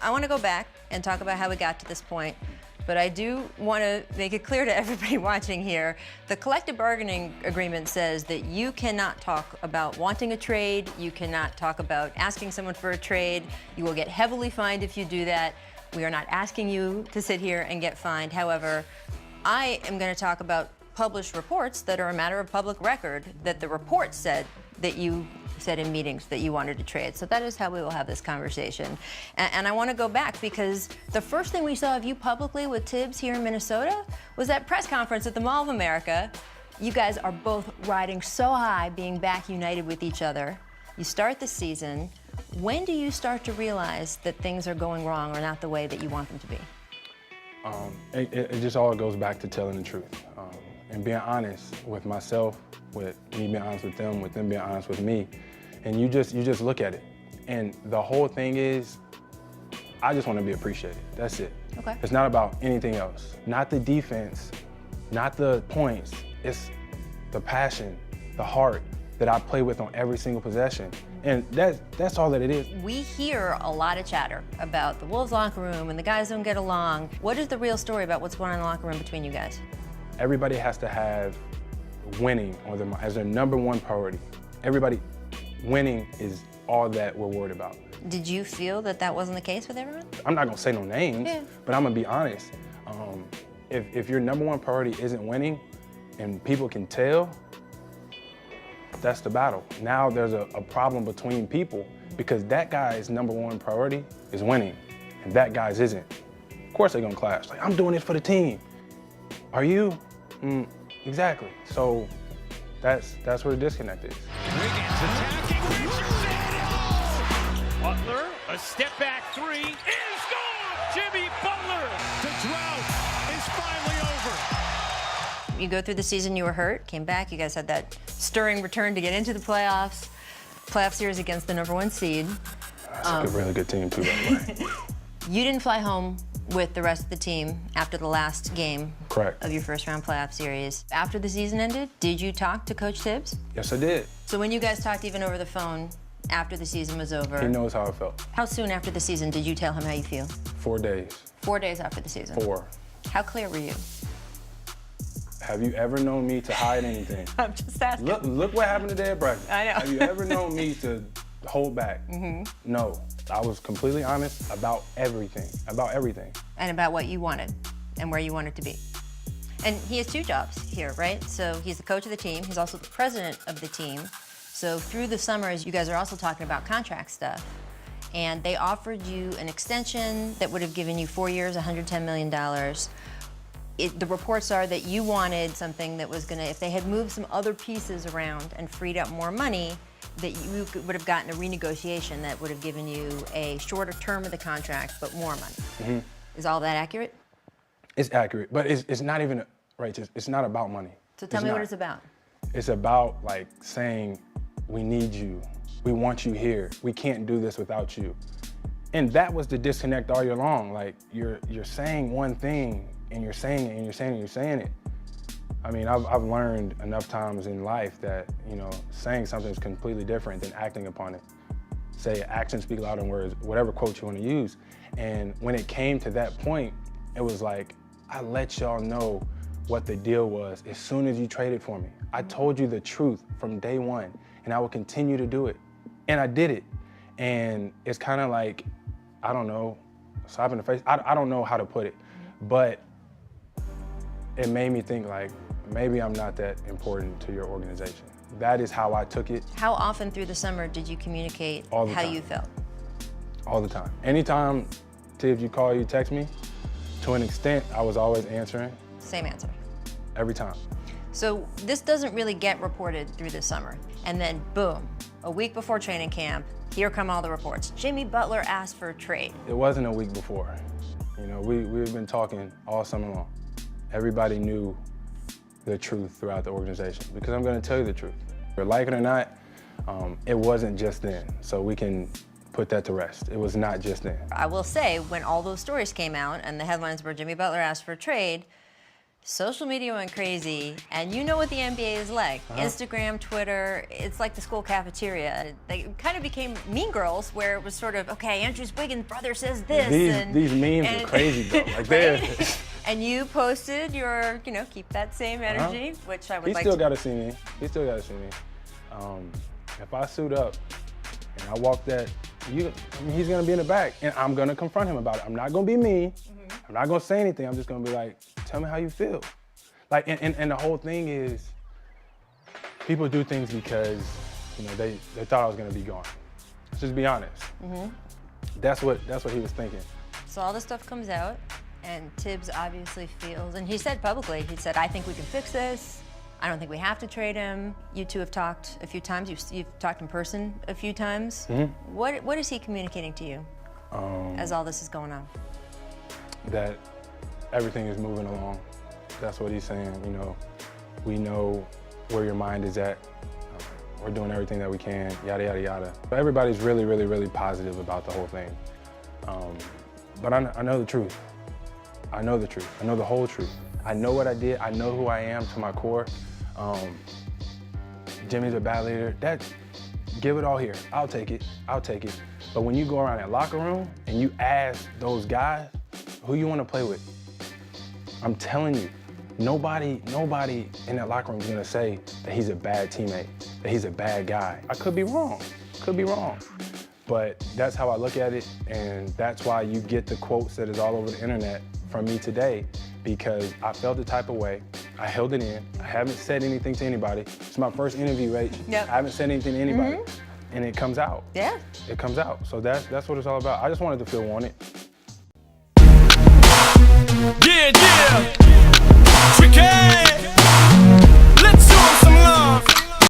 I want to go back and talk about how we got to this point, but I do want to make it clear to everybody watching here, the collective bargaining agreement says that you cannot talk about wanting a trade, you cannot talk about asking someone for a trade, you will get heavily fined if you do that. We are not asking you to sit here and get fined. However, I am going to talk about published reports that are a matter of public record, that the report said that you said in meetings that you wanted to trade. So that is how we will have this conversation. And I want to go back because the first thing we saw of you publicly with Tibbs here in Minnesota was that press conference at the Mall of America. You guys are both riding so high, being back united with each other. You start the season. When do you start to realize that things are going wrong or not the way that you want them to be? It just all goes back to telling the truth and being honest with myself, with me being honest with them being honest with me. And you just look at it. And the whole thing is, I just want to be appreciated. That's it. Okay. It's not about anything else. Not the defense, not the points. It's the passion, the heart that I play with on every single possession. And that's all that it is. We hear a lot of chatter about the Wolves locker room and the guys don't get along. What is the real story about what's going on in the locker room between you guys? Everybody has to have winning on them as their number one priority. Everybody, winning is all that we're worried about. Did you feel that that wasn't the case with everyone? I'm not gonna say no names, but I'm gonna be honest. If your number one priority isn't winning and people can tell, that's the battle. Now there's a problem between people because that guy's number one priority is winning and that guy's isn't. Of course they're gonna clash. Like, I'm doing this for the team. Are you? Exactly. So that's where the disconnect is. Wiggins attacking. Butler, a step back three is gone. Jimmy Butler. The drought is finally over. You go through the season, you were hurt, came back, you guys had that stirring return to get into the playoffs. Playoff series against the #1 seed. That's a really good team too, by the way. You didn't fly home with the rest of the team after the last game Correct. of your first round playoff series. After the season ended, did you talk to Coach Tibbs? Yes, I did. So when you guys talked even over the phone after the season was over, He knows how I felt. how soon after the season did you tell him how you feel? 4 days. 4 days after the season. 4. How clear were you? Have you ever known me to hide anything? I'm just asking. Look what happened today at practice. I know. Have you ever known me to hold back? No. I was completely honest about everything. And about what you wanted and where you wanted to be. And he has 2 jobs here, right? So he's the coach of the team. He's also the president of the team. So through the summers, you guys are also talking about contract stuff. And they offered you an extension that would have given you 4 years, $110 million. The reports are that you wanted something that was gonna, if they had moved some other pieces around and freed up more money, that you would have gotten a renegotiation that would have given you a shorter term of the contract, but more money. Is all that accurate? It's accurate, but it's not even, right, it's not about money. So tell me what it's about. It's about like saying, we need you. We want you here. We can't do this without you. And that was the disconnect all year long. Like you're saying one thing and you're saying it and you're saying it and you're saying it. I mean, I've learned enough times in life that, you know, saying something is completely different than acting upon it. Say actions speak louder than words, whatever quote you want to use. And when it came to that point, it was like, I let y'all know what the deal was as soon as you traded for me. I told you the truth from day one, and I will continue to do it. And I did it. And it's kind of like, I don't know, slap in the face. I don't know how to put it, but it made me think like, maybe I'm not that important to your organization. That is how I took it. How often through the summer did you communicate All the how time. you felt? All the time. Anytime, Tibbs, you call, you text me, to an extent, I was always answering. Same answer. Every time. So this doesn't really get reported through the summer. And then boom, a week before training camp, here come all the reports. Jimmy Butler asked for a trade. It wasn't a week before. You know, we've been talking all summer long. Everybody knew the truth throughout the organization because I'm gonna tell you the truth. Like it or not, it wasn't just then. So we can put that to rest. It was not just then. I will say, when all those stories came out and the headlines were Jimmy Butler asked for a trade, Social media went crazy, and you know what the NBA is like. Instagram, Twitter, it's like the school cafeteria. They kind of became Mean Girls, where it was sort of, okay, Andrew Wiggins' brother says this. These memes are crazy, though. Like, they're... And you posted your, keep that same energy, which I would like to... He still got to see me. He still got to see me. If I suit up and I walk that, he's going to be in the back, and I'm going to confront him about it. I'm not going to be mean. I'm not gonna say anything. I'm just gonna be like, tell me how you feel. Like, and the whole thing is, people do things because, they thought I was gonna be gone. Let's just be honest. That's what he was thinking. So all this stuff comes out, and Tibbs obviously feels, and he said publicly, he said, I think we can fix this. I don't think we have to trade him. You two have talked a few times. You've talked in person a few times. What is he communicating to you as all this is going on? That everything is moving along. That's what he's saying. We know where your mind is at. We're doing everything that we can, yada, yada, yada. But everybody's really, really, really positive about the whole thing. But I know the truth. I know the truth. I know the whole truth. I know what I did. I know who I am to my core. Jimmy's a bad leader. Give it all here. I'll take it. I'll take it. But when you go around that locker room and you ask those guys who you want to play with, I'm telling you, nobody in that locker room is going to say that he's a bad teammate, that he's a bad guy. I could be wrong. But that's how I look at it, and that's why you get the quotes that is all over the internet from me today, because I felt the type of way. I held it in. I haven't said anything to anybody. It's my first interview, Rach. Yep. I haven't said anything to anybody. And it comes out. Yeah. It comes out. So that's what it's all about. I just wanted to feel wanted. Yeah, Tricky!